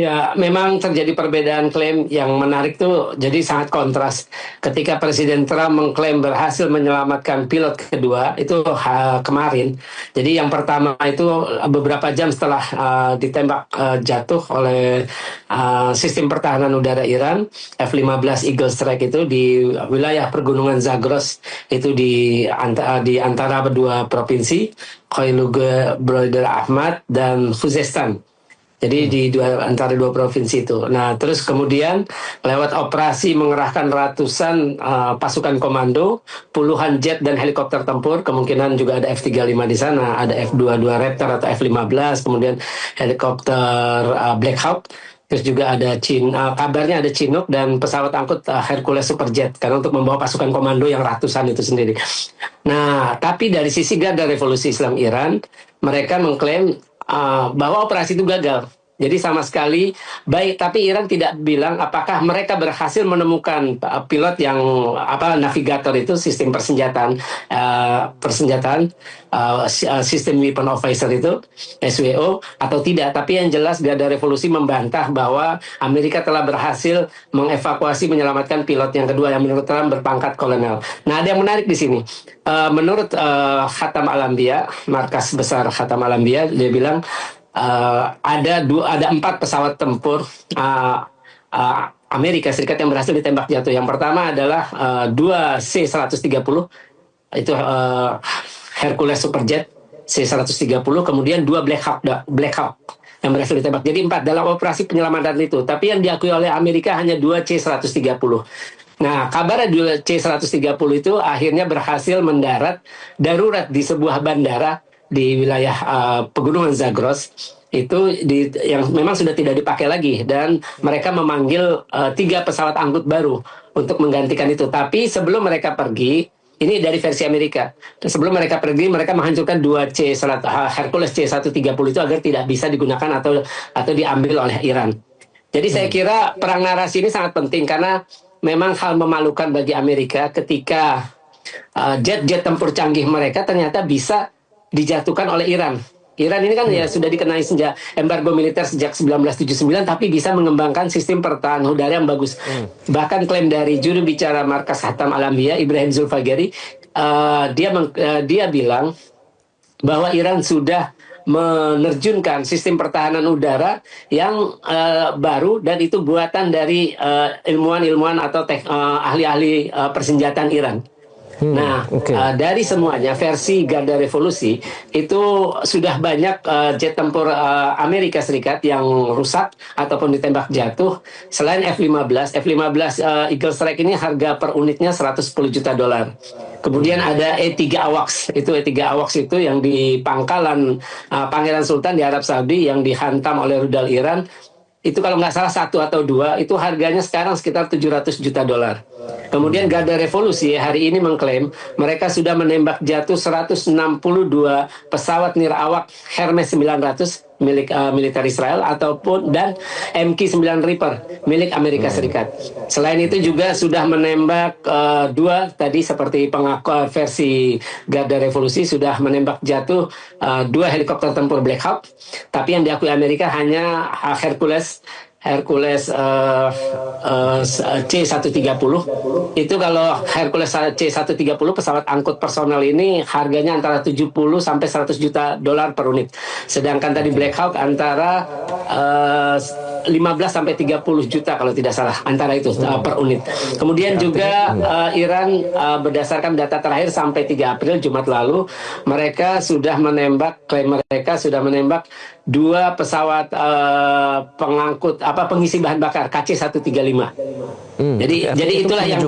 Ya, memang terjadi perbedaan klaim yang menarik tuh, jadi sangat kontras. Ketika Presiden Trump mengklaim berhasil menyelamatkan pilot kedua, itu kemarin. Jadi yang pertama itu beberapa jam setelah ditembak jatuh oleh sistem pertahanan udara Iran, F-15 Eagle Strike itu di wilayah pergunungan Zagros, itu di antara dua provinsi, Koiluge Broder Ahmad dan Khuzestan. Jadi di antara dua provinsi itu. Nah, terus kemudian lewat operasi mengerahkan ratusan pasukan komando, puluhan jet dan helikopter tempur, kemungkinan juga ada F-35 di sana, ada F-22 Raptor atau F-15, kemudian helikopter Black Hawk. Terus juga ada kabarnya ada Chinook dan pesawat angkut Hercules Superjet karena untuk membawa pasukan komando yang ratusan itu sendiri. Nah, tapi dari sisi Garda Revolusi Islam Iran, mereka mengklaim bahwa operasi itu gagal. Jadi sama sekali baik, tapi Iran tidak bilang apakah mereka berhasil menemukan pilot yang navigator itu sistem sistem weapon of visor itu SWO atau tidak. Tapi yang jelas Garda Revolusi membantah bahwa Amerika telah berhasil mengevakuasi menyelamatkan pilot yang kedua yang menurut Trump berpangkat kolonel. Nah, ada yang menarik di sini. Menurut Khatam Al-Anbiya, markas besar Khatam Al-Anbiya, dia bilang ada 4 pesawat tempur Amerika Serikat yang berhasil ditembak jatuh. Yang pertama adalah 2 C-130, itu Hercules Superjet C-130, kemudian 2 Black Hawk yang berhasil ditembak. Jadi 4 dalam operasi penyelamatan itu. Tapi yang diakui oleh Amerika hanya 2 C-130. Nah, kabar 2 C-130 itu akhirnya berhasil mendarat darurat di sebuah bandara di wilayah pegunungan Zagros itu yang memang sudah tidak dipakai lagi, dan mereka memanggil 3 pesawat angkut baru untuk menggantikan itu. Tapi sebelum mereka pergi, ini dari versi Amerika. Sebelum mereka pergi, mereka menghancurkan 2 Hercules C-130 itu agar tidak bisa digunakan atau diambil oleh Iran. Jadi saya kira perang narasi ini sangat penting karena memang hal memalukan bagi Amerika ketika jet-jet tempur canggih mereka ternyata bisa dijatuhkan oleh Iran. Iran ini kan ya sudah dikenai embargo militer sejak 1979, tapi bisa mengembangkan sistem pertahanan udara yang bagus. Bahkan klaim dari juru bicara markas Khatam Al-Anbiya, Ibrahim Zulfagari, dia bilang bahwa Iran sudah menerjunkan sistem pertahanan udara yang baru, dan itu buatan dari ilmuwan-ilmuwan atau ahli-ahli persenjataan Iran. Dari semuanya versi Garda Revolusi itu sudah banyak jet tempur Amerika Serikat yang rusak ataupun ditembak jatuh. Selain F-15 Eagle Strike ini harga per unitnya $110 juta. Kemudian ada E-3 AWACS. E-3 AWACS itu yang di pangkalan Pangeran Sultan di Arab Saudi yang dihantam oleh rudal Iran. Itu kalau nggak salah 1 atau 2, itu harganya sekarang sekitar $700 juta. Kemudian Garda Revolusi hari ini mengklaim mereka sudah menembak jatuh 162 pesawat nirawak Hermes 900 milik militer Israel dan MQ-9 Reaper milik Amerika Serikat. Selain itu juga sudah menembak 2 tadi seperti pengakuan versi Garda Revolusi, sudah menembak jatuh 2 helikopter tempur Black Hawk, tapi yang diakui Amerika hanya Hercules C-130. Itu kalau Hercules C-130 pesawat angkut personal ini harganya antara 70 sampai $100 juta per unit. Sedangkan tadi Black Hawk antara 15 sampai 30 juta kalau tidak salah, antara itu per unit. Kemudian juga Iran berdasarkan data terakhir sampai 3 April Jumat lalu, klaim mereka sudah menembak 2 pesawat pengisi bahan bakar KC-135. Jadi itulah yang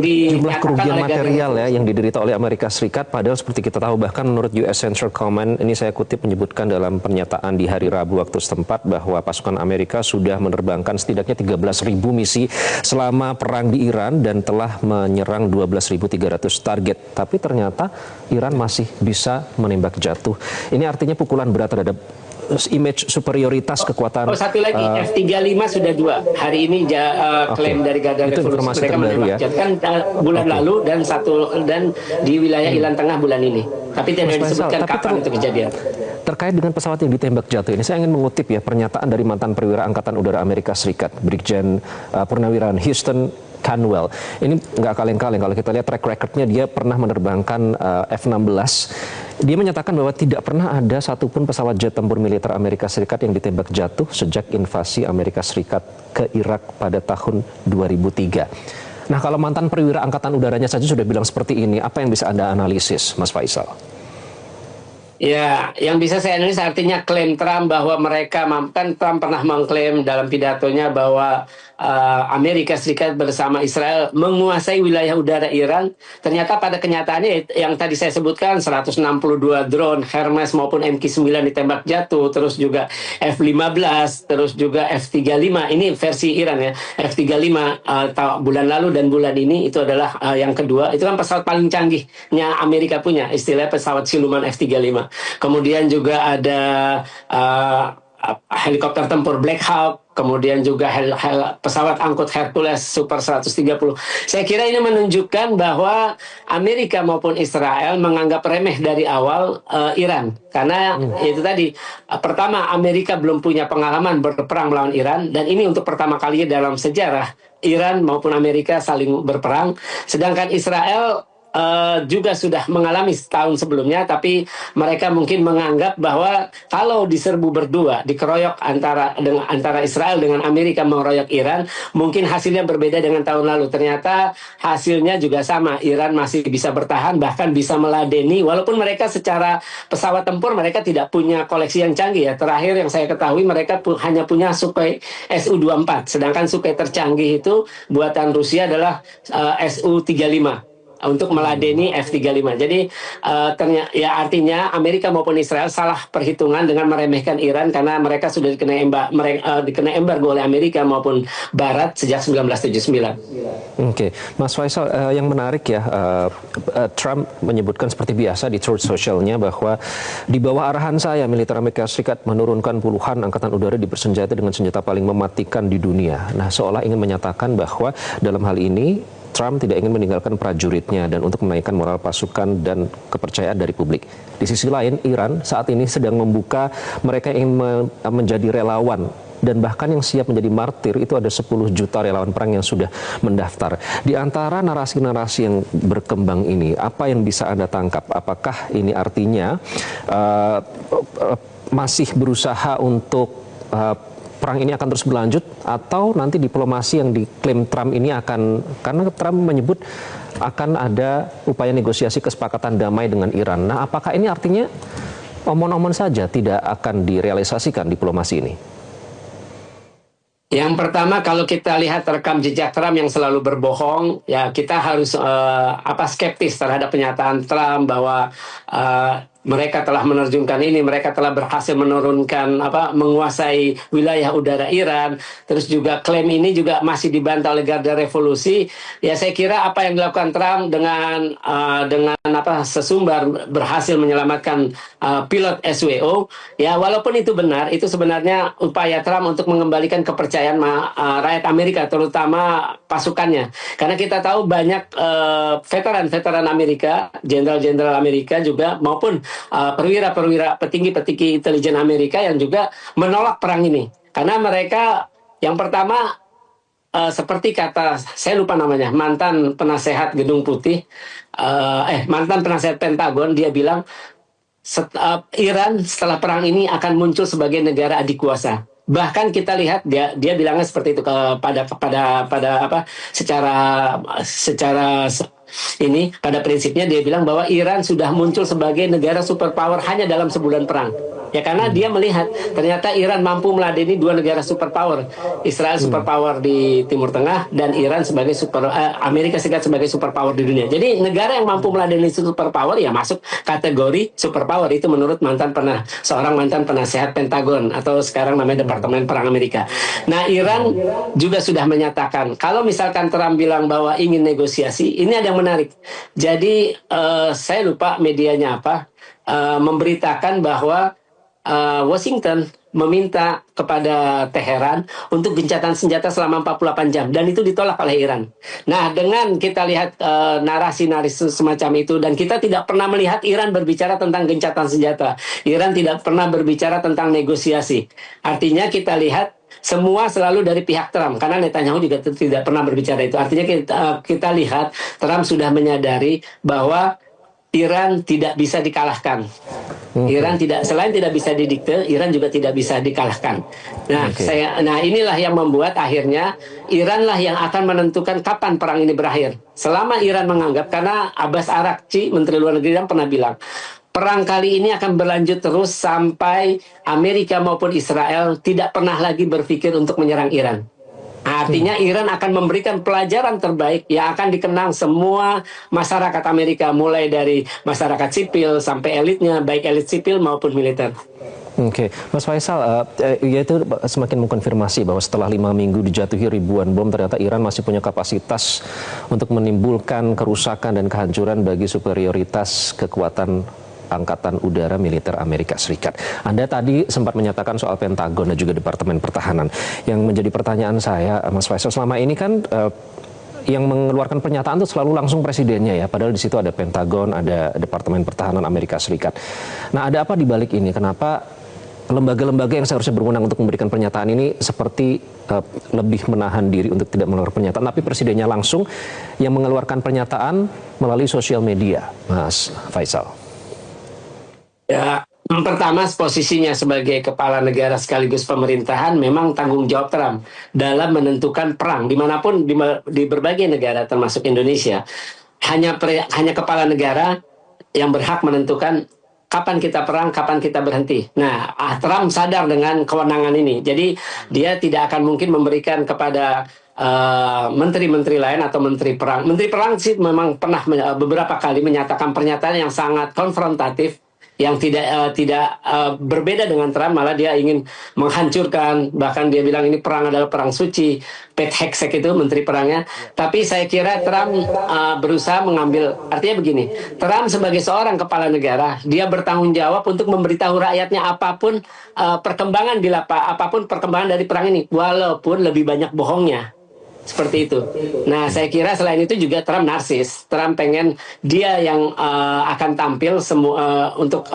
jumlah kerugian material ya yang diderita oleh Amerika Serikat. Padahal seperti kita tahu, bahkan menurut US Central Command, ini saya kutip, menyebutkan dalam pernyataan di hari Rabu waktu setempat bahwa pasukan Amerika sudah menerbangkan setidaknya 13.000 misi selama perang di Iran dan telah menyerang 12.300 target. Tapi ternyata Iran masih bisa menembak jatuh. Ini artinya pukulan berat terhadap image superioritas kekuatan. Satu lagi, F-35 sudah 2. Hari ini klaim dari Garda Revolusi mereka menembak kan bulan lalu dan di wilayah Iran Tengah bulan ini. Tapi tidak disebutkan kapan itu kejadian. Terkait dengan pesawat yang ditembak jatuh ini, saya ingin mengutip ya pernyataan dari mantan perwira Angkatan Udara Amerika Serikat, Brigjen Purnawirawan Houston Canwell. Ini nggak kaleng-kaleng, kalau kita lihat track recordnya dia pernah menerbangkan F-16. Dia menyatakan bahwa tidak pernah ada satupun pesawat jet tempur militer Amerika Serikat yang ditembak jatuh sejak invasi Amerika Serikat ke Irak pada tahun 2003. Nah, kalau mantan perwira Angkatan Udaranya saja sudah bilang seperti ini, apa yang bisa Anda analisis, Mas Faisal? Ya, yang bisa saya analisis artinya klaim Trump bahwa mereka, kan Trump pernah mengklaim dalam pidatonya bahwa Amerika Serikat bersama Israel menguasai wilayah udara Iran. Ternyata pada kenyataannya yang tadi saya sebutkan 162 drone Hermes maupun MQ-9 ditembak jatuh, terus juga F-15, terus juga F-35. Ini versi Iran ya. F-35 bulan lalu dan bulan ini itu adalah yang kedua. Itu kan pesawat paling canggihnya Amerika punya, istilah pesawat siluman F-35. Kemudian juga ada helikopter tempur Black Hawk, kemudian juga pesawat angkut Hercules Super 130. Saya kira ini menunjukkan bahwa Amerika maupun Israel menganggap remeh dari awal Iran. Karena itu tadi, pertama Amerika belum punya pengalaman berperang melawan Iran, dan ini untuk pertama kali dalam sejarah Iran maupun Amerika saling berperang. Sedangkan Israel juga sudah mengalami setahun sebelumnya, tapi mereka mungkin menganggap bahwa kalau diserbu berdua, dikeroyok antara Israel dengan Amerika mengeroyok Iran, mungkin hasilnya berbeda dengan tahun lalu. Ternyata hasilnya juga sama, Iran masih bisa bertahan, bahkan bisa meladeni, walaupun mereka secara pesawat tempur mereka tidak punya koleksi yang canggih ya. Terakhir yang saya ketahui mereka hanya punya Sukhoi Su-24, sedangkan Sukhoi tercanggih itu buatan Rusia adalah Su-35 untuk meladeni F-35. Jadi ya artinya Amerika maupun Israel salah perhitungan dengan meremehkan Iran karena mereka sudah dikena embargo oleh Amerika maupun Barat sejak 1979. Oke, Mas Faisal, yang menarik ya, Trump menyebutkan seperti biasa di Truth Social-nya bahwa di bawah arahan saya, militer Amerika Serikat menurunkan puluhan angkatan udara dipersenjatai dengan senjata paling mematikan di dunia. Nah, seolah ingin menyatakan bahwa dalam hal ini Trump tidak ingin meninggalkan prajuritnya dan untuk menaikkan moral pasukan dan kepercayaan dari publik. Di sisi lain, Iran saat ini sedang membuka mereka yang menjadi relawan dan bahkan yang siap menjadi martir itu ada 10 juta relawan perang yang sudah mendaftar. Di antara narasi-narasi yang berkembang ini, apa yang bisa Anda tangkap? Apakah ini artinya masih berusaha untuk perang ini akan terus berlanjut, atau nanti diplomasi yang diklaim Trump ini akan, karena Trump menyebut akan ada upaya negosiasi kesepakatan damai dengan Iran. Nah, apakah ini artinya omon-omon saja tidak akan direalisasikan diplomasi ini? Yang pertama, kalau kita lihat rekam jejak Trump yang selalu berbohong, ya kita harus skeptis terhadap pernyataan Trump bahwa mereka telah menerjunkan ini, mereka telah berhasil menurunkan menguasai wilayah udara Iran. Terus juga klaim ini juga masih dibantah oleh Garda Revolusi. Ya saya kira apa yang dilakukan Trump dengan sesumbar berhasil menyelamatkan pilot SWO, ya walaupun itu benar, itu sebenarnya upaya Trump untuk mengembalikan kepercayaan rakyat Amerika, terutama pasukannya. Karena kita tahu banyak veteran-veteran Amerika, jenderal-jenderal Amerika juga maupun perwira-perwira petinggi-petinggi intelijen Amerika yang juga menolak perang ini. Karena mereka yang pertama seperti kata, saya lupa namanya, mantan penasehat Gedung Putih, mantan penasehat Pentagon, dia bilang Iran setelah perang ini akan muncul sebagai negara adik kuasa. Bahkan kita lihat dia bilangnya seperti itu pada prinsipnya dia bilang bahwa Iran sudah muncul sebagai negara superpower hanya dalam sebulan perang. Ya karena dia melihat ternyata Iran mampu meladeni dua negara superpower, Israel superpower di Timur Tengah dan Iran sebagai Amerika Serikat sebagai superpower di dunia. Jadi negara yang mampu meladeni superpower ya masuk kategori superpower, itu menurut seorang mantan penasehat Pentagon atau sekarang namanya Departemen Perang Amerika. Nah, Iran juga sudah menyatakan kalau misalkan Trump bilang bahwa ingin negosiasi, ini ada yang menarik. Jadi saya lupa medianya apa, memberitakan bahwa Washington meminta kepada Teheran untuk gencatan senjata selama 48 jam, dan itu ditolak oleh Iran. Nah, dengan kita lihat narasi-narasi semacam itu, dan kita tidak pernah melihat Iran berbicara tentang gencatan senjata. Iran tidak pernah berbicara tentang negosiasi. Artinya kita lihat semua selalu dari pihak Trump, karena Netanyahu juga tidak pernah berbicara itu. Artinya kita lihat Trump sudah menyadari bahwa Iran tidak bisa dikalahkan. Iran selain tidak bisa didikte, Iran juga tidak bisa dikalahkan. Nah, inilah yang membuat akhirnya Iranlah yang akan menentukan kapan perang ini berakhir. Selama Iran menganggap, karena Abbas Araghchi, Menteri Luar Negeri Iran, pernah bilang, perang kali ini akan berlanjut terus sampai Amerika maupun Israel tidak pernah lagi berpikir untuk menyerang Iran. Artinya Iran akan memberikan pelajaran terbaik yang akan dikenang semua masyarakat Amerika, mulai dari masyarakat sipil sampai elitnya, baik elit sipil maupun militer. Oke, Mas Faisal, yaitu semakin mengkonfirmasi bahwa setelah 5 minggu dijatuhi ribuan bom, ternyata Iran masih punya kapasitas untuk menimbulkan kerusakan dan kehancuran bagi superioritas kekuatan Angkatan Udara Militer Amerika Serikat. Anda tadi sempat menyatakan soal Pentagon dan juga Departemen Pertahanan. Yang menjadi pertanyaan saya, Mas Faisal, selama ini kan yang mengeluarkan pernyataan itu selalu langsung presidennya ya, padahal di situ ada Pentagon, ada Departemen Pertahanan Amerika Serikat. Nah, ada apa di balik ini? Kenapa lembaga-lembaga yang seharusnya berwenang untuk memberikan pernyataan ini seperti lebih menahan diri untuk tidak mengeluarkan pernyataan, tapi presidennya langsung yang mengeluarkan pernyataan melalui sosial media, Mas Faisal? Ya, pertama, posisinya sebagai kepala negara sekaligus pemerintahan memang tanggung jawab Trump dalam menentukan perang dimanapun di berbagai negara termasuk Indonesia. Hanya kepala negara yang berhak menentukan kapan kita perang, kapan kita berhenti. Nah, Trump sadar dengan kewenangan ini. Jadi dia tidak akan mungkin memberikan kepada menteri-menteri lain atau menteri perang. Menteri perang sih memang pernah beberapa kali menyatakan pernyataan yang sangat konfrontatif, yang tidak berbeda dengan Trump, malah dia ingin menghancurkan, bahkan dia bilang ini perang adalah perang suci. Pete Hegseth itu menteri perangnya. Tapi saya kira Trump berusaha mengambil, artinya begini, Trump sebagai seorang kepala negara, dia bertanggung jawab untuk memberitahu rakyatnya apapun perkembangan apapun perkembangan dari perang ini, walaupun lebih banyak bohongnya. Seperti itu. Nah, saya kira selain itu juga Trump narsis. Trump pengen dia yang akan tampil untuk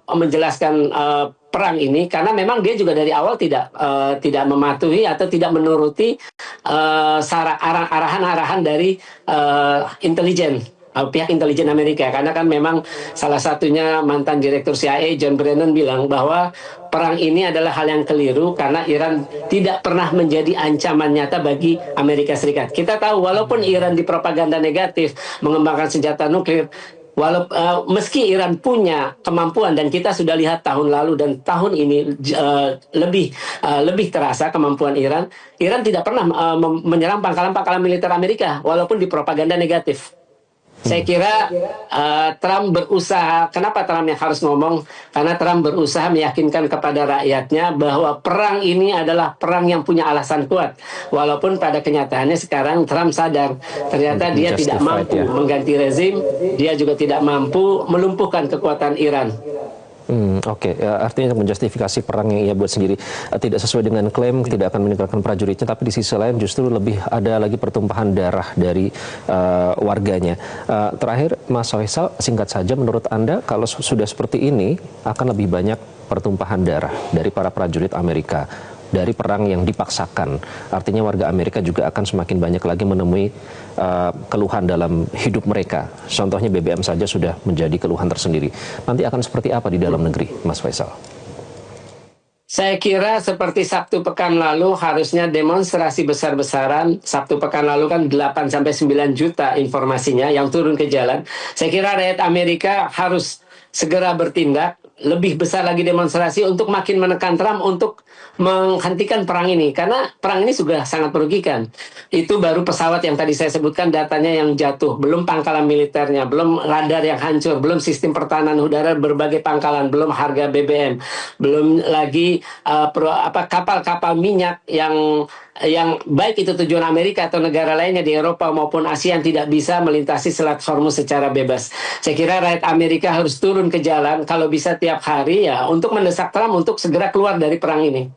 menjelaskan perang ini, karena memang dia juga dari awal tidak mematuhi atau tidak menuruti arahan-arahan dari intelijen. Pihak intelijen Amerika, karena kan memang salah satunya mantan direktur CIA John Brennan bilang bahwa perang ini adalah hal yang keliru karena Iran tidak pernah menjadi ancaman nyata bagi Amerika Serikat. Kita tahu walaupun Iran dipropaganda negatif mengembangkan senjata nuklir, meski Iran punya kemampuan, dan kita sudah lihat tahun lalu dan tahun ini lebih terasa kemampuan Iran tidak pernah menyerang pangkalan-pangkalan militer Amerika walaupun dipropaganda negatif. Saya kira Trump berusaha, kenapa Trump yang harus ngomong? Karena Trump berusaha meyakinkan kepada rakyatnya bahwa perang ini adalah perang yang punya alasan kuat. Walaupun pada kenyataannya sekarang Trump sadar, ternyata dia tidak mampu mengganti rezim, dia juga tidak mampu melumpuhkan kekuatan Iran. Oke. Artinya menjustifikasi perang yang ia buat sendiri tidak sesuai dengan klaim, tidak akan meninggalkan prajuritnya, tapi di sisi lain justru lebih ada lagi pertumpahan darah dari warganya. Terakhir, Mas Faisal, singkat saja, menurut Anda kalau sudah seperti ini akan lebih banyak pertumpahan darah dari para prajurit Amerika dari perang yang dipaksakan. Artinya warga Amerika juga akan semakin banyak lagi menemui keluhan dalam hidup mereka. Contohnya BBM saja sudah menjadi keluhan tersendiri. Nanti akan seperti apa di dalam negeri, Mas Faisal? Saya kira seperti Sabtu pekan lalu harusnya demonstrasi besar-besaran. Sabtu pekan lalu kan 8-9 juta informasinya yang turun ke jalan. Saya kira rakyat Amerika harus segera bertindak, lebih besar lagi demonstrasi untuk makin menekan Trump untuk menghentikan perang ini, karena perang ini sudah sangat merugikan. Itu baru pesawat yang tadi saya sebutkan datanya yang jatuh, belum pangkalan militernya, belum radar yang hancur, belum sistem pertahanan udara berbagai pangkalan, belum harga BBM, belum lagi kapal-kapal minyak yang baik itu tujuan Amerika atau negara lainnya di Eropa maupun Asia yang tidak bisa melintasi Selat Hormuz secara bebas. Saya kira rakyat Amerika harus turun ke jalan, kalau bisa tiap setiap hari ya untuk mendesak Trump untuk segera keluar dari perang ini.